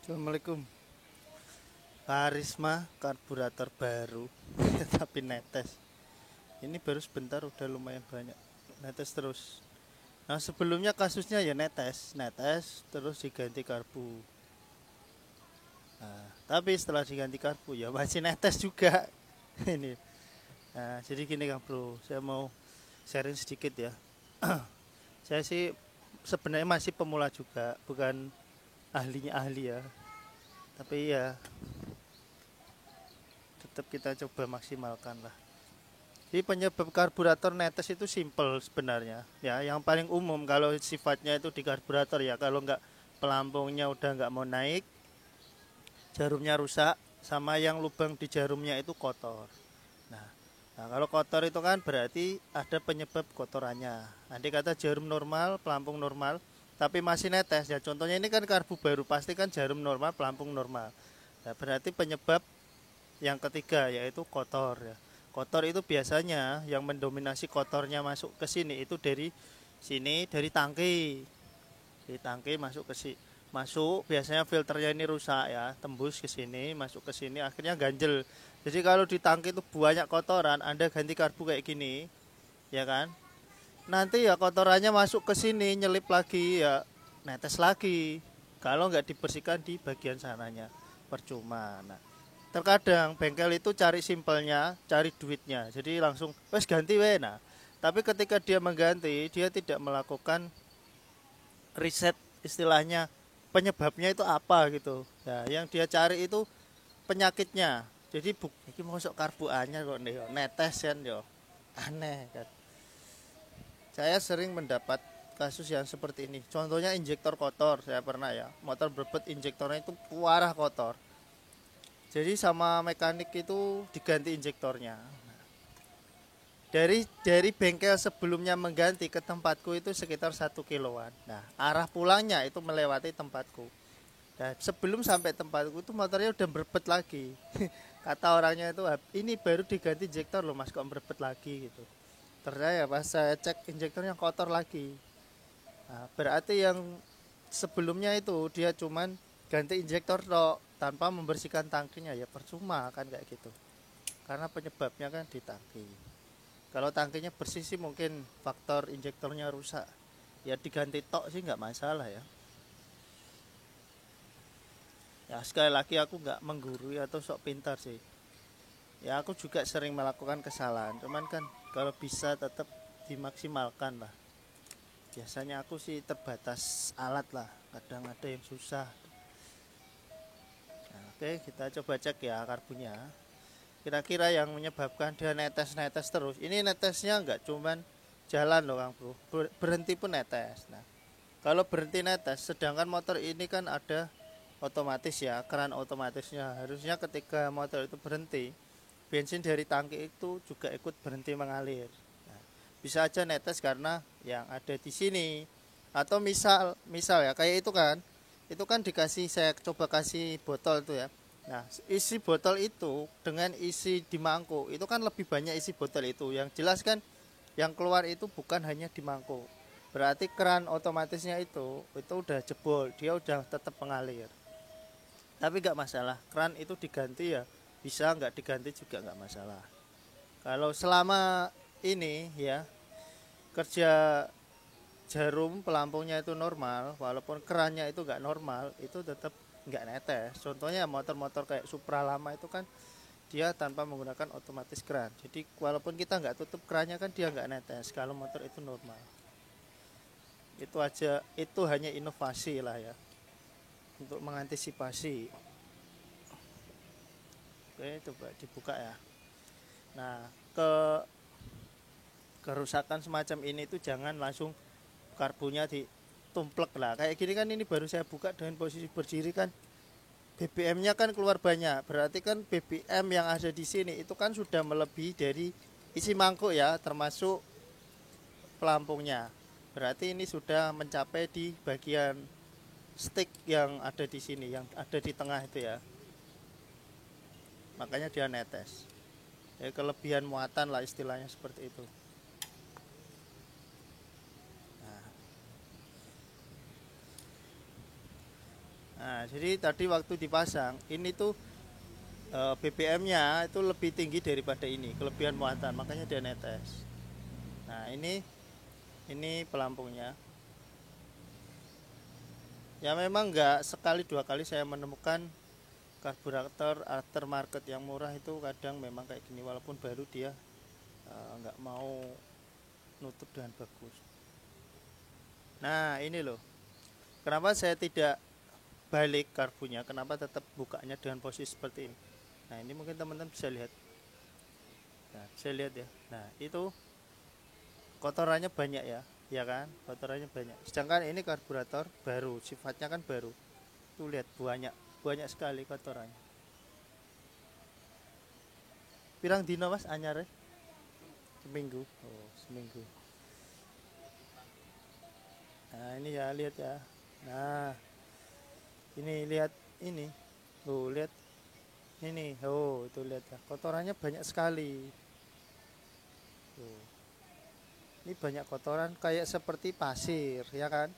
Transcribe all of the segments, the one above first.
Assalamualaikum. Karisma karburator baru tapi netes. Ini baru sebentar udah lumayan banyak. Netes terus. Nah, sebelumnya kasusnya ya netes, netes terus diganti karbu. Nah, tapi setelah diganti karbu ya masih netes juga. Ini. Nah, jadi gini Kang Bro, saya mau sharing sedikit ya. Saya sih sebenarnya masih pemula juga, bukan ahlinya ahli ya. Tapi ya tetap kita coba maksimalkan lah. Jadi penyebab karburator netes itu simple sebenarnya. Ya, yang paling umum kalau sifatnya itu di karburator ya, kalau nggak pelampungnya udah nggak mau naik, jarumnya rusak, sama yang lubang di jarumnya itu kotor. Nah, nah kalau kotor itu kan berarti ada penyebab kotorannya. Nanti kata jarum normal, pelampung normal, tapi masih netes ya. Contohnya ini kan karbu baru, pasti kan jarum normal, pelampung normal. Nah, berarti penyebab yang ketiga yaitu kotor ya. Kotor itu biasanya yang mendominasi kotornya masuk ke sini itu dari sini, dari tangki. Dari tangki masuk ke sini. Masuk biasanya filternya ini rusak ya, tembus ke sini, masuk ke sini akhirnya ganjel. Jadi kalau di tangki itu banyak kotoran, Anda ganti karbu kayak gini, ya kan? Nanti ya kotorannya masuk ke sini, nyelip lagi ya, netes lagi. Kalau nggak dibersihkan di bagian sananya, percuma. Nah, terkadang bengkel itu cari simpelnya, cari duitnya. Jadi langsung wes ganti we. Nah, tapi ketika dia mengganti, dia tidak melakukan riset istilahnya penyebabnya itu apa gitu. Nah, yang dia cari itu penyakitnya. Jadi ini masuk karbu anyar kok nih, netes kan yo. Aneh kan. Saya sering mendapat kasus yang seperti ini. Contohnya injektor kotor, saya pernah ya. Motor berbet injektornya itu parah kotor. Jadi sama mekanik itu diganti injektornya. Dari bengkel sebelumnya mengganti ke tempatku itu sekitar 1 kiloan. Nah, arah pulangnya itu melewati tempatku. Nah, sebelum sampai tempatku itu motornya udah berbet lagi. Kata orangnya itu ini baru diganti injektor loh mas, kok berbet lagi gitu. Ternyata ya pas saya cek injektornya kotor lagi. Nah, berarti yang sebelumnya itu dia cuman ganti injektor toh, tanpa membersihkan tangkinya ya percuma kan kayak gitu. Karena penyebabnya kan di tangki. Kalau tangkinya bersih sih mungkin faktor injektornya rusak. Ya diganti tok sih nggak masalah ya. Ya sekali lagi aku nggak menggurui atau sok pintar sih. Ya aku juga sering melakukan kesalahan. Cuman kan kalau bisa tetap dimaksimalkan lah. Biasanya aku sih terbatas alat lah. Kadang ada yang susah. Nah, oke kita coba cek ya karbunya. Kira-kira yang menyebabkan dia netes-netes terus. Ini netesnya nggak cuman jalan loh Kang Bro. Berhenti pun netes. Nah, kalau berhenti netes, sedangkan motor ini kan ada otomatis ya, keran otomatisnya. Harusnya ketika motor itu berhenti, bensin dari tangki itu juga ikut berhenti mengalir. Nah, bisa aja netes karena yang ada di sini. Atau misal ya kayak itu kan dikasih, saya coba kasih botol itu ya. Nah, isi botol itu dengan isi di mangkuk itu kan lebih banyak isi botol itu. Yang jelas kan yang keluar itu bukan hanya di mangkuk. Berarti keran otomatisnya itu udah jebol, dia udah tetap mengalir. Tapi nggak masalah, keran itu diganti ya, bisa nggak diganti juga nggak masalah. Kalau selama ini ya kerja jarum pelampungnya itu normal, walaupun kerannya itu nggak normal, itu tetap nggak netes. Contohnya motor-motor kayak Supra lama itu kan dia tanpa menggunakan otomatis keran. Jadi walaupun kita nggak tutup kerannya kan dia nggak netes. Kalau motor itu normal, itu aja, itu hanya inovasi lah ya untuk mengantisipasi. Oke, coba dibuka ya. Nah, kerusakan semacam ini itu jangan langsung karbunya ditumplek lah. Kayak gini kan ini baru saya buka dengan posisi berdiri kan BBM-nya kan keluar banyak. Berarti kan BBM yang ada di sini itu kan sudah melebihi dari isi mangkuk ya, termasuk pelampungnya. Berarti ini sudah mencapai di bagian stick yang ada di sini, yang ada di tengah itu ya. Makanya dia netes. Ya, kelebihan muatan lah istilahnya seperti itu. Nah, jadi tadi waktu dipasang ini tuh BBM-nya itu lebih tinggi daripada ini, kelebihan muatan, makanya dia netes. Nah, ini pelampungnya. Ya memang nggak sekali dua kali saya menemukan karburator aftermarket yang murah itu kadang memang kayak gini, walaupun baru dia nggak mau nutup dengan bagus. Nah ini loh, kenapa saya tidak balik karbunya, kenapa tetap bukanya dengan posisi seperti ini. Nah ini mungkin teman-teman bisa lihat. Nah bisa lihat ya. Nah itu kotorannya banyak ya, ya kan, kotorannya banyak. Sedangkan ini karburator baru, sifatnya kan baru. Tuh lihat banyak, banyak sekali kotorannya. Pirang dino mas anyar? Seminggu. Oh seminggu. Nah ini ya lihat ya. Nah ini lihat ini. Oh lihat ini. Oh itu lihat ya. Kotorannya banyak sekali. Tuh. Ini banyak kotoran kayak seperti pasir ya kan.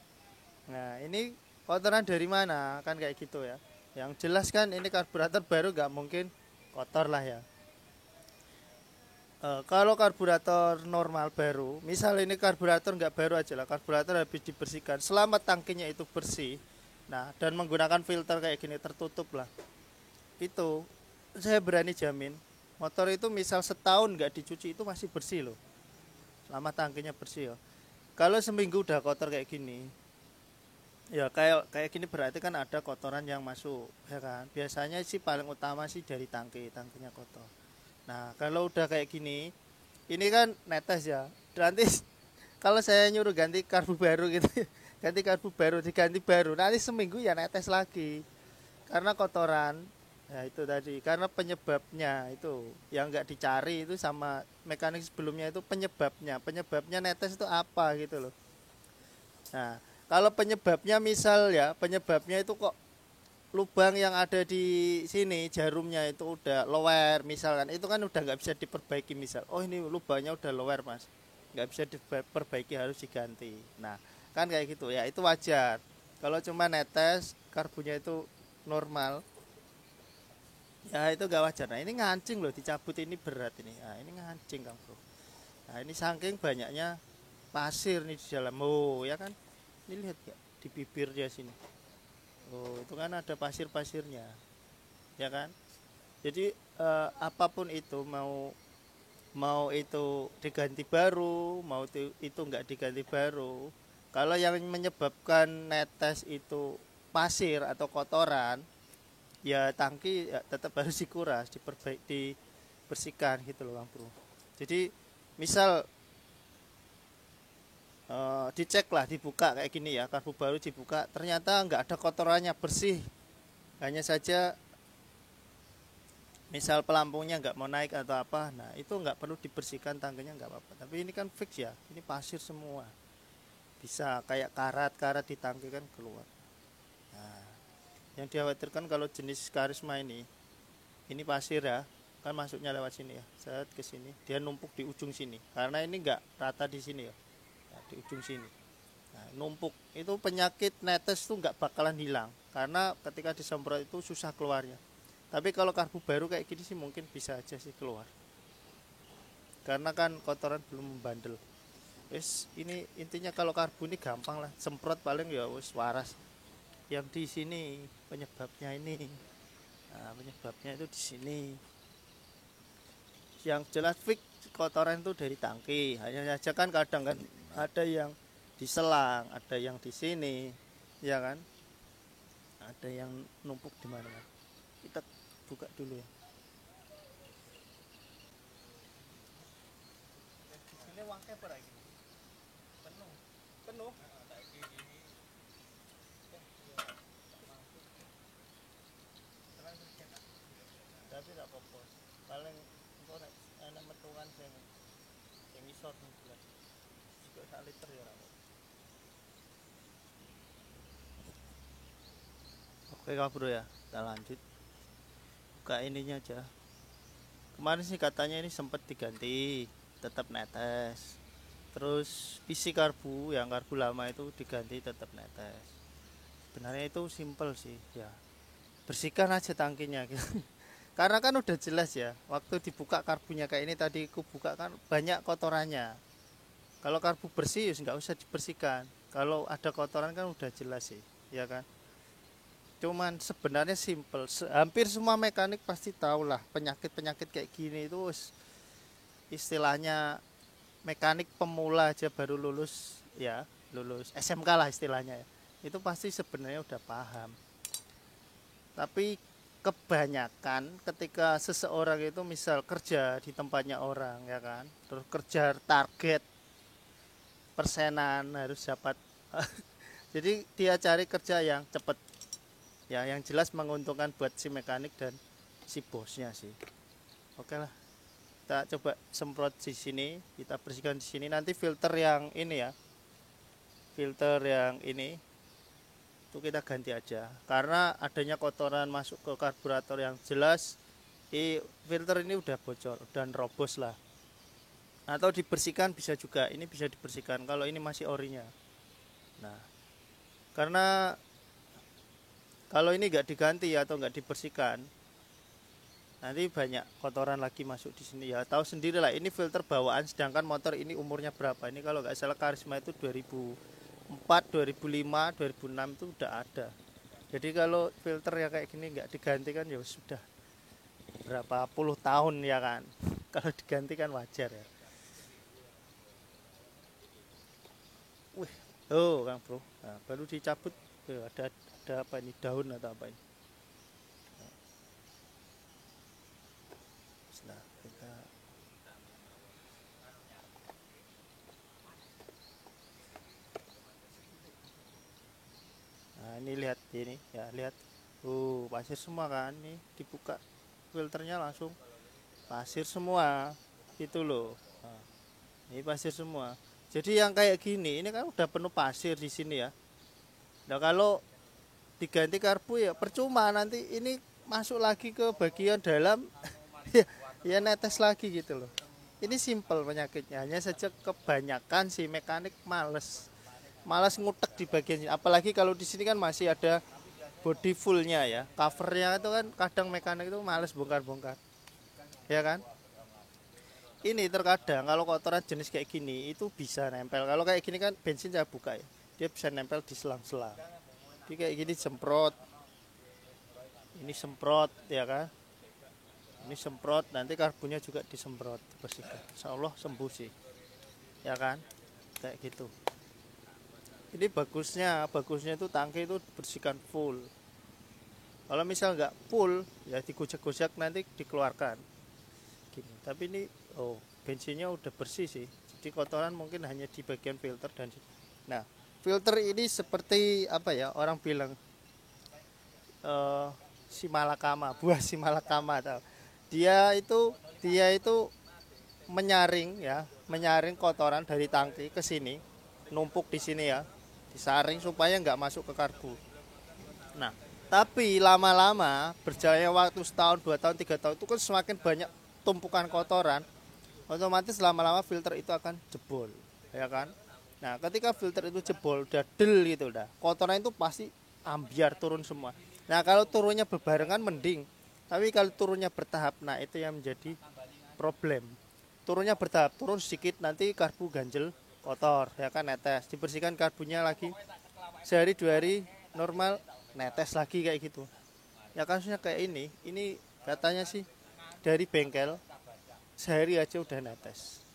Nah ini kotoran dari mana kan kayak gitu ya. Yang jelas kan ini karburator baru gak mungkin kotor lah ya. Kalau karburator normal baru, misal ini karburator nggak baru aja lah, karburator habis dibersihkan, selama tangkinya itu bersih, nah dan menggunakan filter kayak gini tertutup lah, itu saya berani jamin, motor itu misal setahun nggak dicuci itu masih bersih loh, selama tangkinya bersih ya. Kalau seminggu udah kotor kayak gini, ya kayak kayak gini berarti kan ada kotoran yang masuk, ya kan? Biasanya sih paling utama sih dari tangkinya kotor. Nah, kalau udah kayak gini, ini kan netes ya. Nanti kalau saya nyuruh ganti karbu baru gitu, ganti karbu baru, diganti baru, nanti seminggu ya netes lagi. Karena kotoran, ya itu tadi. Karena penyebabnya itu yang nggak dicari itu sama mekanik sebelumnya itu penyebabnya. Penyebabnya netes itu apa gitu loh. Nah, kalau penyebabnya misal ya, penyebabnya itu kok lubang yang ada di sini jarumnya itu udah lower misalkan, itu kan udah nggak bisa diperbaiki. Misal oh ini lubangnya udah lower mas, nggak bisa diperbaiki, harus diganti. Nah kan kayak gitu ya, itu wajar. Kalau cuma netes karbunya itu normal ya itu gak wajar. Nah ini ngancing loh, dicabut ini berat ini. Nah ini ngancing kang bro. Nah ini saking banyaknya pasir nih di dalam. Oh ya kan, ini lihat ya di bibirnya sini. Oh itu kan ada pasir-pasirnya, ya kan. Jadi apapun itu, mau mau itu diganti baru, mau itu nggak diganti baru, kalau yang menyebabkan netes itu pasir atau kotoran, ya tangki ya tetap harus dikuras, dibersihkan gitu loh bang bro. Jadi misal dicek lah, dibuka kayak gini ya, karbu baru dibuka, ternyata nggak ada kotorannya, bersih, hanya saja misal pelampungnya nggak mau naik atau apa, nah itu nggak perlu dibersihkan tangkinya, nggak apa-apa. Tapi ini kan fix ya, ini pasir semua, bisa kayak karat-karat di tangki kan keluar. Nah yang dikhawatirkan kalau jenis karisma ini pasir ya kan, masuknya lewat sini ya, saat ke sini dia numpuk di ujung sini, karena ini nggak rata di sini ya. Nah, di ujung sini, nah, numpuk itu penyakit netes tuh nggak bakalan hilang, karena ketika disemprot itu susah keluarnya. Tapi kalau karbu baru kayak gini sih mungkin bisa aja sih keluar, karena kan kotoran belum membandel. Wes ini intinya kalau karbu ini gampang lah, semprot paling ya wes waras. Yang di sini penyebabnya ini, nah, penyebabnya itu di sini. Yang jelas fix kotoran itu dari tangki, hanya saja kan kadang kan ada yang di selang, ada yang di sini, ya kan, ada yang numpuk di mana. Kita buka dulu ya. Ini wangke apa lagi? Penuh, penuh. Tapi tak apa-apa. Paling engko nek enak metuan sing isor ning bulan. Sikok 1 liter ya ora. Oke Kak Bro ya, kita lanjut. Buka ininya aja. Kemarin sih katanya ini sempat diganti, tetap netes. Terus isi karbu yang karbu lama itu diganti tetap netes. sebenarnya itu simple sih ya, bersihkan aja tangkinya gitu. Karena kan udah jelas ya, waktu dibuka karbunya kayak ini tadi aku buka kan banyak kotorannya. Kalau karbu bersih ya nggak usah dibersihkan, kalau ada kotoran kan udah jelas sih, ya kan. Cuman sebenarnya simple. Hampir semua mekanik pasti tahu lah penyakit-penyakit kayak gini itu istilahnya mekanik pemula aja baru lulus ya, lulus SMK lah istilahnya ya. Itu pasti sebenarnya udah paham. Tapi kebanyakan ketika seseorang itu misal kerja di tempatnya orang ya kan, terus kerja target persenan harus dapat. Jadi dia cari kerja yang cepet ya, yang jelas menguntungkan buat si mekanik dan si bosnya sih. Oke lah, kita coba semprot di sini, kita bersihkan di sini. Nanti filter yang ini ya, filter yang ini itu kita ganti aja karena adanya kotoran masuk ke karburator yang jelas. Filter ini udah bocor dan robos lah, atau dibersihkan bisa juga, ini bisa dibersihkan kalau ini masih orinya. Nah, karena kalau ini nggak diganti atau nggak dibersihkan, nanti banyak kotoran lagi masuk di sini ya. Tahu sendiri lah, ini filter bawaan, sedangkan motor ini umurnya berapa? Ini kalau nggak salah Karisma itu 2004, 2005, 2006 itu udah ada. Jadi kalau filter ya kayak gini nggak diganti kan ya sudah berapa puluh tahun ya kan. Kalau diganti kan wajar ya. Wih, oh Kang Bro, nah, baru dicabut. Ada apa ini, daun atau apa ini? Nah, kita nah ini lihat ini ya, lihat pasir semua kan, nih dibuka filternya langsung pasir semua itu loh. Nah, ini pasir semua, jadi yang kayak gini ini kan udah penuh pasir di sini ya. Nah kalau diganti karbu ya percuma, nanti ini masuk lagi ke bagian dalam. ya, ya netes lagi gitu loh. Ini simple penyakitnya, hanya saja kebanyakan si mekanik malas ngutek di bagian ini. Apalagi kalau di sini kan masih ada body fullnya ya, covernya itu kan kadang mekanik itu males bongkar-bongkar, ya kan. Ini terkadang kalau kotoran jenis kayak gini itu bisa nempel. Kalau kayak gini kan bensin saya buka ya, dia bisa nempel di selang-selang. Jadi kayak gini semprot, ini semprot ya kan, ini semprot, nanti karbunya juga disemprot, bersihkan, insya Allah sembuh sih ya kan, kayak gitu. Ini bagusnya itu tangki itu bersihkan full. Kalau misal nggak full ya digojek-gojek nanti dikeluarkan gini. Tapi ini bensinnya udah bersih sih, jadi kotoran mungkin hanya di bagian filter dan nah filter ini seperti apa ya, orang bilang si malakama, buah si malakama tahu. Dia itu menyaring ya, menyaring kotoran dari tangki ke sini, numpuk di sini ya, disaring supaya nggak masuk ke karbu. Nah, tapi lama-lama berjalannya waktu setahun, 2 tahun, 3 tahun itu kan semakin banyak tumpukan kotoran, otomatis lama-lama filter itu akan jebol, ya kan? Nah, ketika filter itu jebol, udah del gitu, udah kotoran itu pasti ambiar turun semua. Nah, kalau turunnya berbarengan mending, tapi kalau turunnya bertahap, nah itu yang menjadi problem. Turunnya bertahap, turun sedikit, nanti karbu ganjel, kotor, ya kan, netes, dibersihkan karbunya lagi, sehari 2 hari normal, netes lagi kayak gitu. Ya kasusnya kayak ini katanya sih dari bengkel sehari aja udah netes.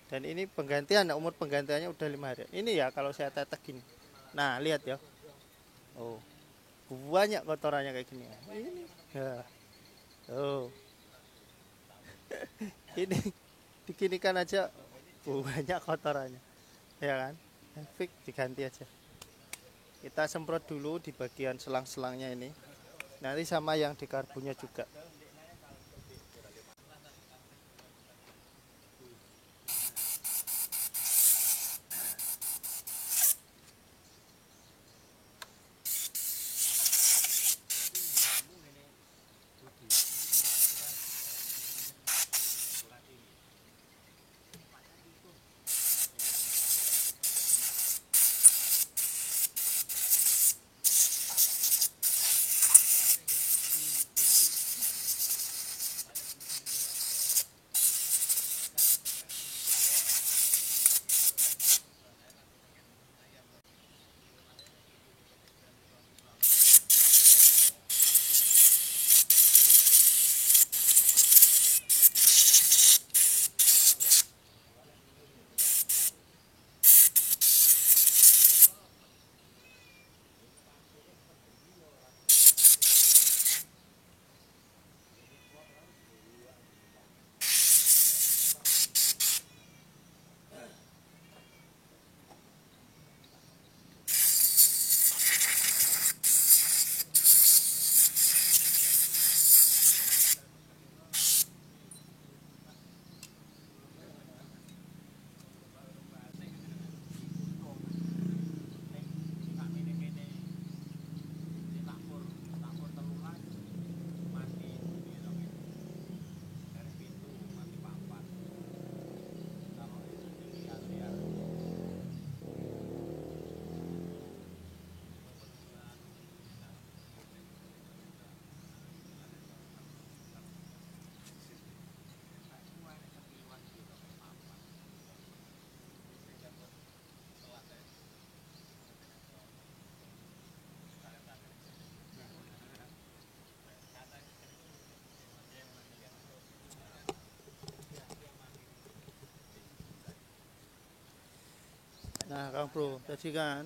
Dan ini penggantian, umur penggantiannya udah 5 hari. Ini ya kalau saya tetek gini. Nah lihat ya, oh banyak kotorannya kayak gini. Ini ya, ini dikinikan aja banyak kotorannya, ya kan? Fix diganti aja. Kita semprot dulu di bagian selang-selangnya ini. Nanti sama yang di karbunya juga. Nah Kang Bro, tadi kan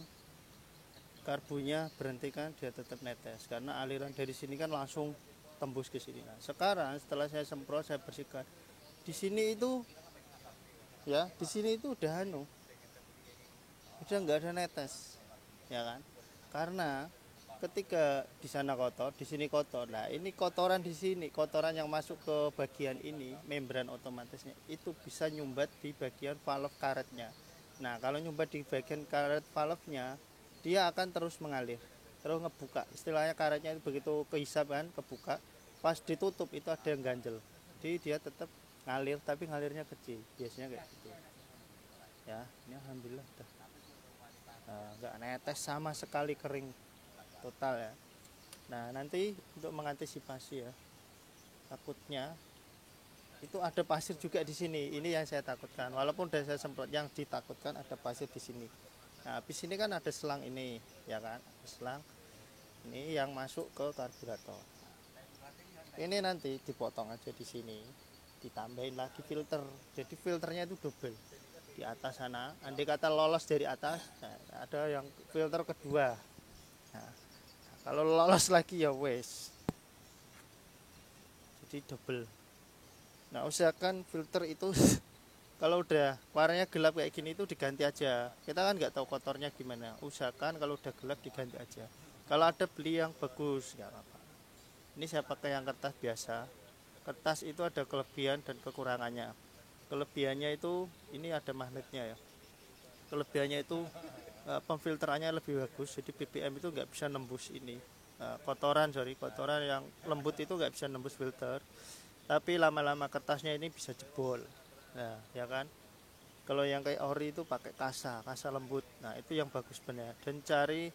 karbunya berhenti kan dia tetap netes karena aliran dari sini kan langsung tembus ke sini. Nah, sekarang setelah saya semprot saya bersihkan di sini itu ya di sini itu udah nggak ada netes ya kan karena ketika di sana kotor di sini kotor. Nah ini kotoran di sini kotoran yang masuk ke bagian ini membran otomatisnya itu bisa nyumbat di bagian valve karetnya. Nah kalau nyumbat di bagian karet valve-nya dia akan terus mengalir terus ngebuka istilahnya karetnya itu begitu kehisap kan kebuka pas ditutup itu ada yang ganjel jadi dia tetap ngalir tapi ngalirnya kecil biasanya kayak gitu ya. Ini alhamdulillah udah nggak netes sama sekali kering total ya. Nah nanti untuk mengantisipasi ya takutnya itu ada pasir juga di sini ini yang saya takutkan walaupun udah saya semprot yang ditakutkan ada pasir di sini. Nah habis ini kan ada selang ini ya kan selang ini yang masuk ke karburator ini nanti dipotong aja di sini ditambahin lagi filter jadi filternya itu double di atas sana andai kata lolos dari atas nah, ada yang filter kedua. Nah, kalau lolos lagi ya wes jadi double. Nah usahakan filter itu kalau udah warnanya gelap kayak gini itu diganti aja kita kan nggak tahu kotornya gimana usahakan kalau udah gelap diganti aja kalau ada beli yang bagus nggak apa-apa. Ini saya pakai yang kertas biasa. Kertas itu ada kelebihan dan kekurangannya. Kelebihannya itu ini ada magnetnya ya. Kelebihannya itu pemfilterannya lebih bagus jadi ppm itu nggak bisa nembus ini kotoran yang lembut itu nggak bisa nembus filter tapi lama-lama kertasnya ini bisa jebol. Nah ya kan kalau yang kayak ori itu pakai kasa lembut nah itu yang bagus benar dan cari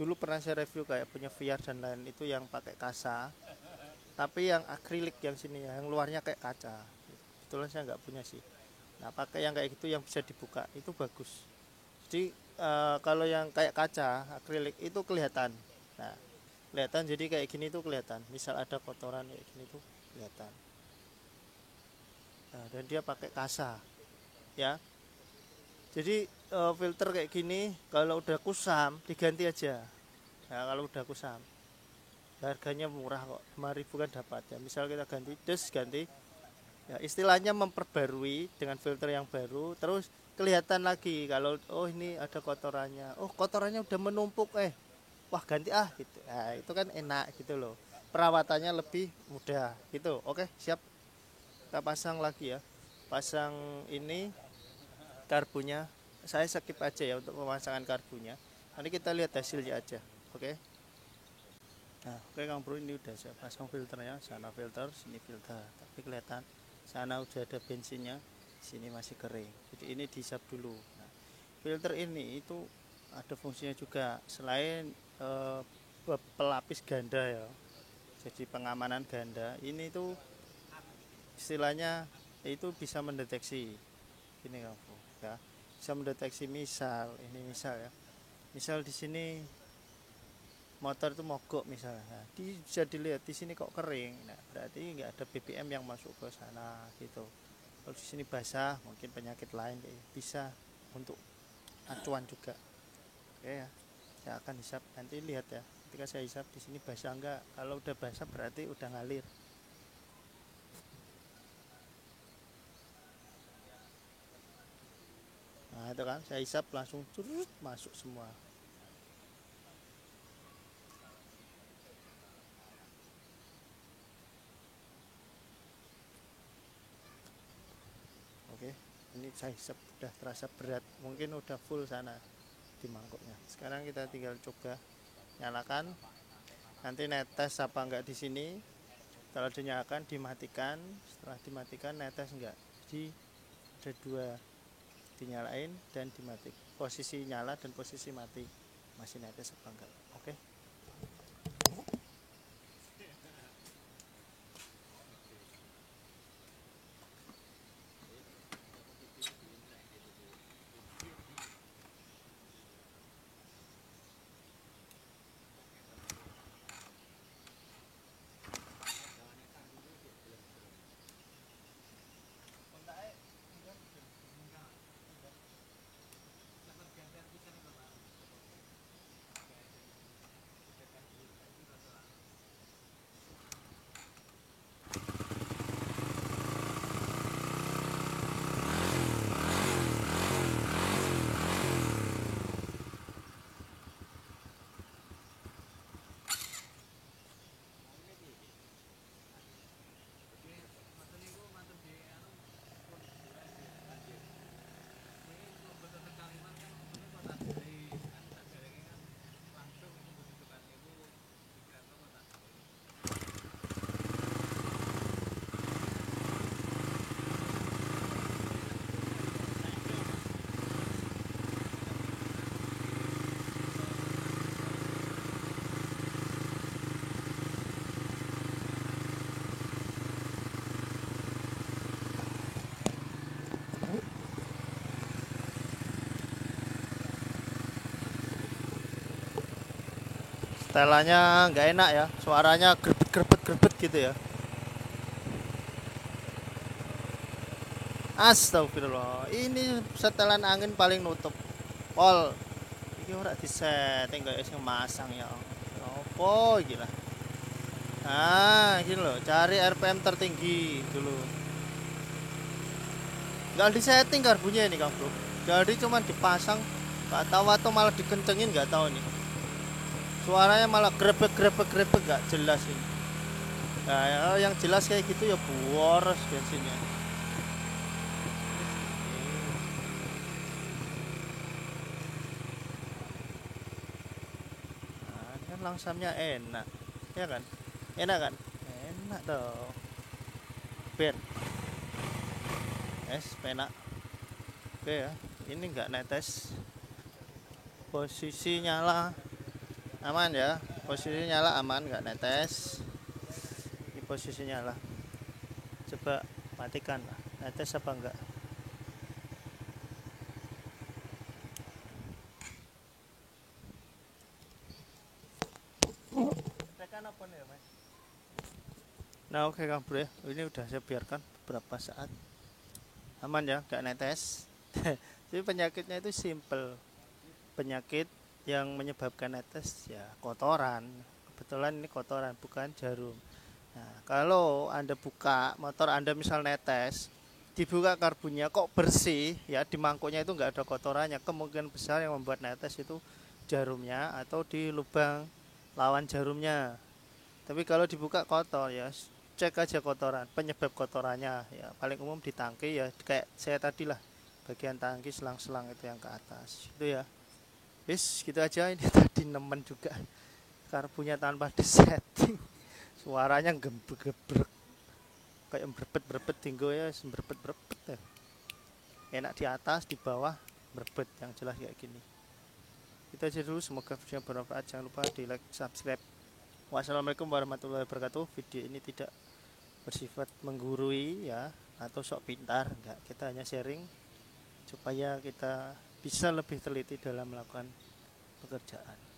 dulu pernah saya review kayak punya VR dan lain itu yang pakai kasa tapi yang akrilik yang sini ya yang luarnya kayak kaca kebetulan saya nggak punya sih. Nah pakai yang kayak gitu yang bisa dibuka itu bagus jadi kalau yang kayak kaca akrilik itu kelihatan. Nah kelihatan jadi kayak gini tuh kelihatan misal ada kotoran kayak gini tuh kelihatan. Nah, dan dia pakai kasa ya jadi filter kayak gini kalau udah kusam diganti aja. Nah kalau udah kusam harganya murah kok 5.000 kan dapat ya misal kita ganti ganti ya istilahnya memperbarui dengan filter yang baru terus kelihatan lagi kalau oh ini ada kotorannya oh kotorannya udah menumpuk wah ganti gitu. Nah itu kan enak gitu loh perawatannya lebih mudah gitu. Oke siap kita pasang lagi ya pasang ini karbunya saya skip aja ya untuk pemasangan karbunya nanti kita lihat hasilnya aja. Oke. Nah oke Kang Bro ini udah saya pasang filternya sana filter sini filter tapi kelihatan sana udah ada bensinnya sini masih kering jadi ini dihisap dulu. Nah, filter ini itu ada fungsinya juga selain pelapis ganda ya jadi pengamanan ganda ini tuh istilahnya itu bisa mendeteksi ini Kang ya bisa mendeteksi misal ini misal ya misal di sini motor itu mogok misalnya nah, bisa dilihat di sini kok kering nah berarti nggak ada BBM yang masuk ke sana gitu. Kalau di sini basah mungkin penyakit lain bisa untuk acuan juga. Oke ya saya akan hisap nanti lihat ya ketika saya hisap di sini basah enggak kalau udah basah berarti udah ngalir. Nah itu kan saya hisap langsung curut masuk semua. Oke ini saya hisap udah terasa berat mungkin udah full sana di mangkuknya. Sekarang kita tinggal coba nyalakan nanti netes apa enggak di sini. Kalau dinyalakan dimatikan setelah dimatikan netes enggak jadi ada dua dinyalain dan dimatik posisi nyala dan posisi mati masih netes apa enggak. Oke. setelannya nggak enak ya, suaranya grebet grebet grebet gitu ya. Astagfirullah, ini setelan angin paling nutup pol. Iki ora disetting kayak sing masang ya. Opo iki lah. Nah, gini loh, cari RPM tertinggi dulu. Nggak disetting karbunya ini Kang Bro. Jadi cuma dipasang, nggak tahu atau malah dikencengin nggak tahu nih. Suaranya malah grebek grebek grebek nggak jelas ini. Nah, ya, yang jelas kayak gitu ya boros bensinnya. Nah, ini kan langsamnya enak, ya kan? Enak kan? Enak dong. Ben, es penak. Oke ya, ini nggak netes. Posisi nyala aman ya. Posisi nyala aman, nggak netes. Ini posisi nyala. Coba matikan lah. Netes apa enggak? Tekan apa nih, Mas? Nah, oke Kang Bro ya. Ini udah saya biarkan beberapa saat. Aman ya, nggak netes. Jadi penyakitnya itu simple. Penyakit yang menyebabkan netes ya kotoran. Kebetulan ini kotoran bukan jarum. Nah, kalau Anda buka motor Anda misal netes, dibuka karbunnya kok bersih ya, di mangkuknya itu nggak ada kotorannya, kemungkinan besar yang membuat netes itu jarumnya atau di lubang lawan jarumnya. Tapi kalau dibuka kotor ya, cek aja kotoran, penyebab kotorannya ya paling umum di tangki ya, kayak saya tadi lah, bagian tangki selang-selang itu yang ke atas itu ya. Bis gitu aja ini tadi nemen juga karbunya tanpa disetting, suaranya gebrek kayak berbet tinggal ya, berbet ya. Enak di atas di bawah berbet yang jelas kayak gini. Kita aja dulu, semoga video bermanfaat. Jangan lupa di like, subscribe. Wassalamualaikum warahmatullahi wabarakatuh. Video ini tidak bersifat menggurui ya atau sok pintar, enggak. Kita hanya sharing supaya kita bisa lebih teliti dalam melakukan pekerjaan.